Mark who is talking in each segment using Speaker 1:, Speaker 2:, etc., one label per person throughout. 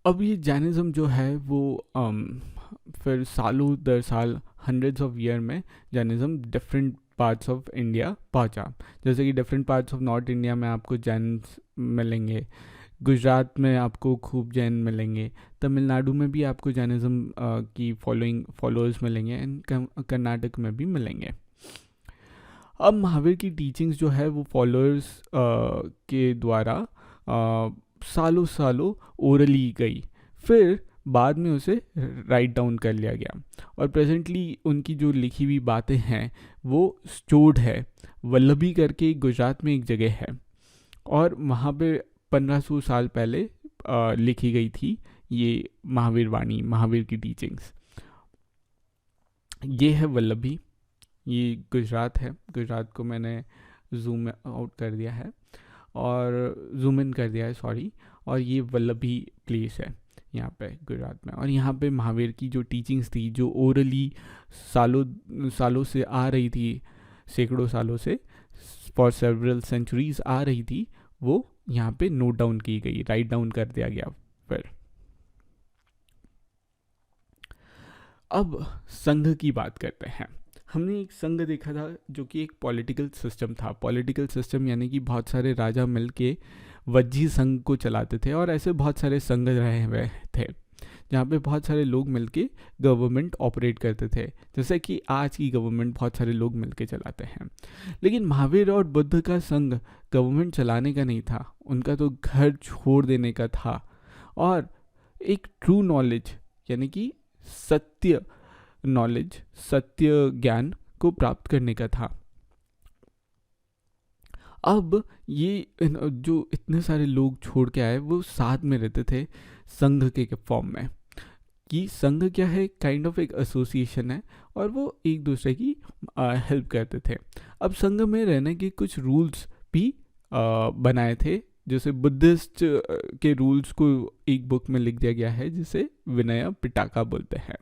Speaker 1: अब ये जैनिज़्म जो है वो फिर सालों दर साल हंड्रेड्स ऑफ ईयर में Jainism different parts of India पहुंचा। जैसे कि different parts of north India में आपको जैन मिलेंगे, गुजरात में आपको खूब जैन मिलेंगे, तमिलनाडु में भी आपको जैनिज़्म की फॉलोअर्स मिलेंगे, एंड कर्नाटक में भी मिलेंगे। अब महावीर की टीचिंग्स जो है वो फॉलोअर्स के द्वारा सालों सालों ओरली गई, फिर बाद में उसे राइट डाउन कर लिया गया, और प्रेजेंटली उनकी जो लिखी हुई बातें हैं वो स्टोर्ड है। वल्लभी करके गुजरात में एक जगह है, और वहाँ पे 1500 साल पहले लिखी गई थी ये महावीर वाणी, महावीर की टीचिंग्स। ये है वल्लभी, ये गुजरात है। गुजरात को मैंने जूम आउट कर दिया है, और जूम इन कर दिया है, सॉरी। और ये वल्लभी प्लेस है यहाँ पे गुजरात में, और यहाँ पे महावीर की जो टीचिंग्स थी, जो ओरली सालों सालों से आ रही थी, सैकड़ों सालों से, फॉर सेवरल सेंचुरीज आ रही थी, वो यहाँ पे नोट डाउन की गई, राइट डाउन कर दिया गया। फिर अब संघ की बात करते हैं। हमने एक संघ देखा था जो कि एक पॉलिटिकल सिस्टम था। पॉलिटिकल सिस्टम यानी कि बहुत सारे राजा मिल के वज्जी संघ को चलाते थे, और ऐसे बहुत सारे संघ रहे हुए थे जहाँ पे बहुत सारे लोग मिलके गवर्नमेंट ऑपरेट करते थे, जैसे कि आज की गवर्नमेंट बहुत सारे लोग मिलके चलाते हैं। लेकिन महावीर और बुद्ध का संघ गवर्नमेंट चलाने का नहीं था, उनका तो घर छोड़ देने का था, और एक ट्रू नॉलेज यानी कि सत्य नॉलेज, सत्य ज्ञान को प्राप्त करने का था। अब ये जो इतने सारे लोग छोड़ के आए वो साथ में रहते थे संघ के फॉर्म में, कि संघ क्या है, काइंड ऑफ एक एसोसिएशन है, और वो एक दूसरे की हेल्प करते थे। अब संघ में रहने के कुछ रूल्स भी बनाए थे, जैसे बुद्धिस्ट के रूल्स को एक बुक में लिख दिया गया है जिसे विनय पिटका बोलते हैं।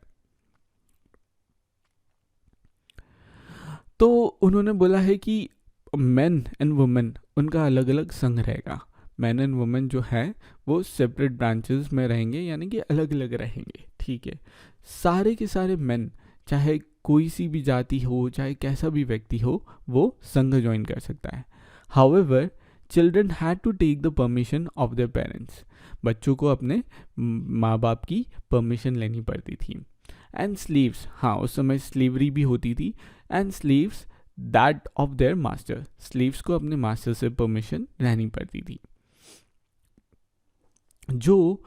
Speaker 1: तो उन्होंने बोला है कि मेन एंड वुमेन उनका अलग अलग संघ रहेगा। मैन एंड वुमेन जो है वो सेपरेट ब्रांचेस में रहेंगे, यानी कि अलग अलग रहेंगे, ठीक है। सारे के सारे मेन, चाहे कोई सी भी जाति हो, चाहे कैसा भी व्यक्ति हो, वो संघ ज्वाइन कर सकता है। However children had to take the permission of their parents. बच्चों को अपने माँ बाप की परमिशन लेनी पड़ती थी। एंड स्लीव्स, हाँ उस समय स्लीवरी भी होती थी। And sleeves that of their master, sleeves को अपने मास्टर से परमिशन लेनी पड़ती थी। जो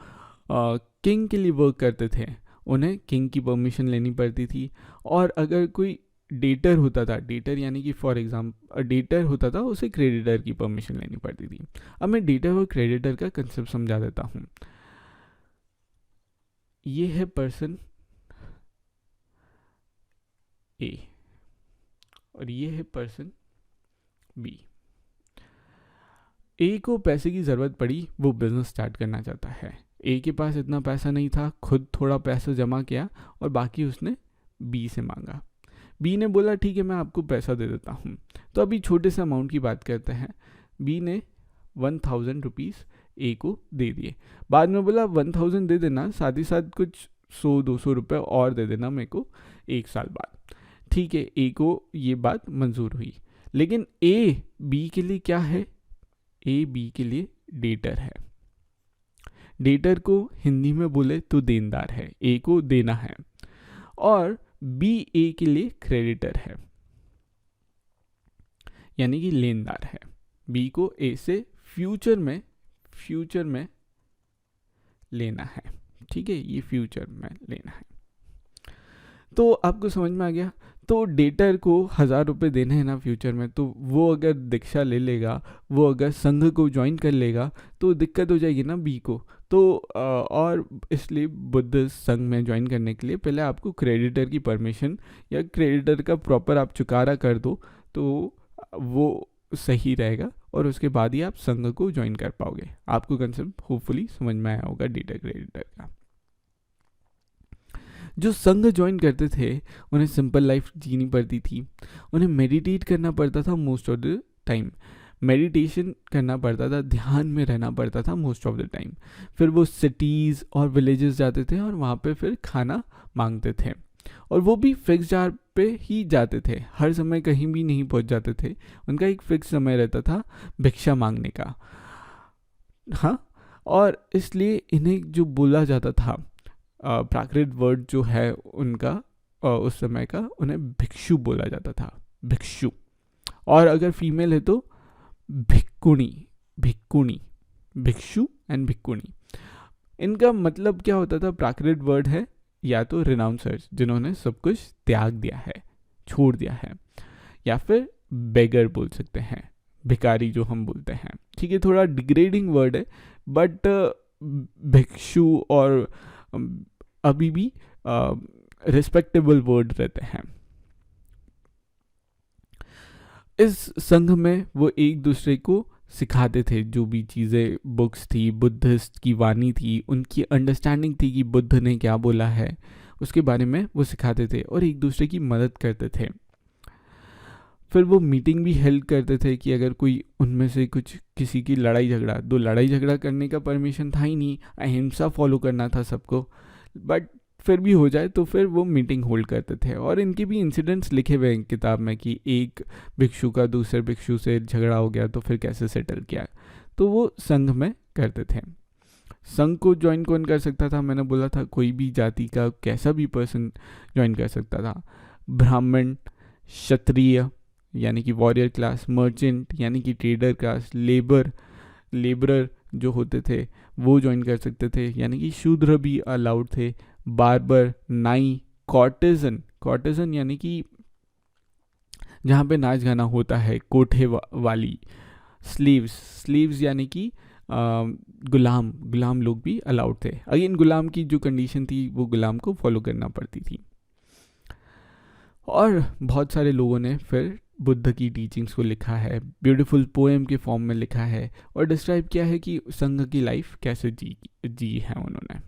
Speaker 1: किंग के लिए वर्क करते थे उन्हें किंग की परमिशन लेनी पड़ती थी। और अगर कोई डेटर होता था, डेटर यानी कि फॉर एग्जाम्पल डेटर होता था, उसे क्रेडिटर की परमिशन लेनी पड़ती थी। अब मैं डेटर और क्रेडिटर का कंसेप्ट समझा देता हूँ। ये है पर्सन ए और ये है पर्सन बी। ए को पैसे की ज़रूरत पड़ी, वो बिज़नेस स्टार्ट करना चाहता है। ए के पास इतना पैसा नहीं था, खुद थोड़ा पैसा जमा किया और बाकी उसने बी से मांगा। बी ने बोला ठीक है मैं आपको पैसा दे देता हूँ। तो अभी छोटे से अमाउंट की बात करते हैं। बी ने 1000 रुपीज़ ए को दे दिए। बाद में बोला 1000 दे देना, साथ ही साथ कुछ 100-200 रुपये और दे देना मेरे को 1 साल बाद। ठीक है, ए को ये बात मंजूर हुई। लेकिन ए बी के लिए क्या है? ए बी के लिए डेटर है। डेटर को हिंदी में बोले तो देनदार है, ए को देना है। और बी ए के लिए क्रेडिटर है, यानी कि लेनदार है। बी को ए से फ्यूचर में लेना है। ठीक है, ये फ्यूचर में लेना है। तो आपको समझ में आ गया। तो डेटर को 1000 रुपये देने हैं ना फ्यूचर में, तो वो अगर दीक्षा ले लेगा, वो अगर संघ को ज्वाइन कर लेगा तो दिक्कत हो जाएगी ना बी को। तो और इसलिए बुद्ध संघ में ज्वाइन करने के लिए पहले आपको क्रेडिटर की परमिशन या क्रेडिटर का प्रॉपर आप चुकारा कर दो, तो वो सही रहेगा, और उसके बाद ही आप संघ को ज्वाइन कर पाओगे। आपको कंसेप्ट होपफुली समझ में आया होगा डेटर क्रेडिटर का। जो संघ ज्वाइन करते थे उन्हें सिंपल लाइफ जीनी पड़ती थी, उन्हें मेडिटेट करना पड़ता था most of the time. Meditation करना पड़ता था, ध्यान में रहना पड़ता था मोस्ट ऑफ द टाइम। फिर वो सिटीज़ और विलेजेस जाते थे और वहाँ पे फिर खाना मांगते थे, और वो भी फिक्स जार पे ही जाते थे, हर समय कहीं भी नहीं पहुँच जाते थे। उनका एक फिक्स समय रहता था भिक्षा मांगने का। हाँ, और इसलिए इन्हें जो बोला जाता था, प्राकृत वर्ड जो है उनका उस समय का, उन्हें भिक्षु बोला जाता था, भिक्षु। और अगर फीमेल है तो भिक्कुणी, भिक्कुणी, भिक्षु एंड भिक्कुणी। इनका मतलब क्या होता था? प्राकृत वर्ड है या तो रिनाउंसर्स, जिन्होंने सब कुछ त्याग दिया है, छोड़ दिया है, या फिर बेगर बोल सकते हैं, भिकारी जो हम बोलते हैं। ठीक है, थोड़ा डिग्रेडिंग वर्ड है, बट भिक्षु और अभी भी रिस्पेक्टेबल वर्ड रहते हैं। इस संघ में वो एक दूसरे को सिखाते थे, जो भी चीज़ें बुक्स थी, बुद्धिस्ट की वाणी थी, उनकी अंडरस्टैंडिंग थी कि बुद्ध ने क्या बोला है, उसके बारे में वो सिखाते थे और एक दूसरे की मदद करते थे। फिर वो मीटिंग भी हेल्प करते थे कि अगर कोई उनमें से कुछ किसी की लड़ाई झगड़ा करने का परमिशन था ही नहीं, अहिंसा फॉलो करना था सबको, बट फिर भी हो जाए तो फिर वो मीटिंग होल्ड करते थे। और इनके भी इंसिडेंट्स लिखे हुए हैं किताब में कि एक भिक्षु का दूसरे भिक्षु से झगड़ा हो गया तो फिर कैसे सेटल किया, तो वो संघ में करते थे। संघ को ज्वाइन कौन कर सकता था? मैंने बोला था कोई भी जाति का कैसा भी पर्सन ज्वाइन कर सकता था। ब्राह्मण, क्षत्रिय यानी कि वॉरियर क्लास, मर्चेंट यानी कि ट्रेडर क्लास, लेबरर जो होते थे वो ज्वाइन कर सकते थे, यानी कि शूद्र भी अलाउड थे। बार्बर, नाई, कॉर्टेजन यानी कि जहाँ पे नाच गाना होता है, कोठे वाली। स्लीव्स यानी कि गुलाम लोग भी अलाउड थे। अगेन गुलाम की जो कंडीशन थी वो गुलाम को फॉलो करना पड़ती थी। और बहुत सारे लोगों ने फिर बुद्ध की टीचिंग्स को लिखा है, ब्यूटीफुल पोएम के फॉर्म में लिखा है और डिस्क्राइब किया है कि संघ की लाइफ कैसे जी है उन्होंने।